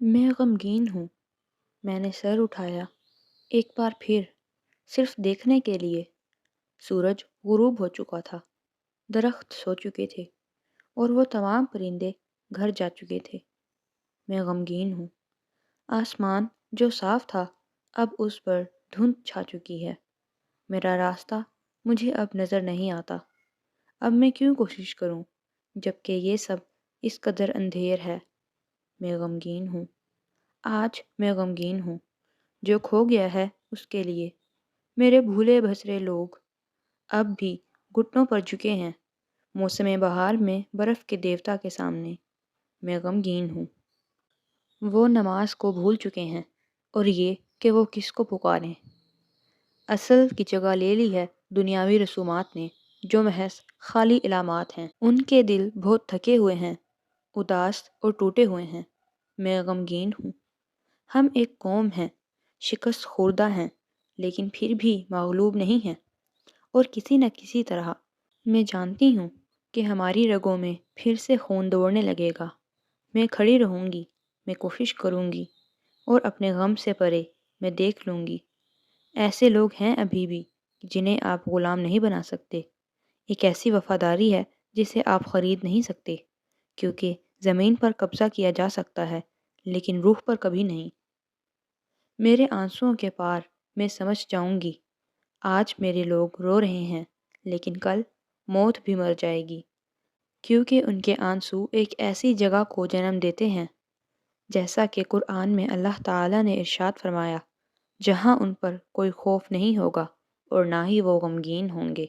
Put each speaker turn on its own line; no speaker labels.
میں غمگین ہوں۔ میں نے سر اٹھایا ایک بار پھر، صرف دیکھنے کے لیے۔ سورج غروب ہو چکا تھا، درخت سو چکے تھے اور وہ تمام پرندے گھر جا چکے تھے۔ میں غمگین ہوں۔ آسمان جو صاف تھا اب اس پر دھند چھا چکی ہے۔ میرا راستہ مجھے اب نظر نہیں آتا۔ اب میں کیوں کوشش کروں جب کہ یہ سب اس قدر اندھیر ہے؟ میں غمگین ہوں۔ آج میں غمگین ہوں جو کھو گیا ہے اس کے لیے۔ میرے بھولے بھسرے لوگ اب بھی گھٹنوں پر جھکے ہیں موسم بہار میں برف کے دیوتا کے سامنے۔ میں غمگین ہوں۔ وہ نماز کو بھول چکے ہیں اور یہ کہ وہ کس کو پکاریں۔ اصل کی جگہ لے لی ہے دنیاوی رسومات نے جو محض خالی علامات ہیں۔ ان کے دل بہت تھکے ہوئے ہیں، اداس اور ٹوٹے ہوئے ہیں۔ میں غمگین ہوں۔ ہم ایک قوم ہیں، شکست خوردہ ہیں لیکن پھر بھی مغلوب نہیں ہیں، اور کسی نہ کسی طرح میں جانتی ہوں کہ ہماری رگوں میں پھر سے خون دوڑنے لگے گا۔ میں کھڑی رہوں گی، میں کوشش کروں گی اور اپنے غم سے پرے میں دیکھ لوں گی۔ ایسے لوگ ہیں ابھی بھی جنہیں آپ غلام نہیں بنا سکتے۔ ایک ایسی وفاداری ہے جسے آپ خرید نہیں سکتے، کیونکہ زمین پر قبضہ کیا جا سکتا ہے لیکن روح پر کبھی نہیں۔ میرے آنسوؤں کے پار میں سمجھ جاؤں گی۔ آج میرے لوگ رو رہے ہیں لیکن کل موت بھی مر جائے گی، کیونکہ ان کے آنسو ایک ایسی جگہ کو جنم دیتے ہیں، جیسا کہ قرآن میں اللہ تعالیٰ نے ارشاد فرمایا، جہاں ان پر کوئی خوف نہیں ہوگا اور نہ ہی وہ غمگین ہوں گے۔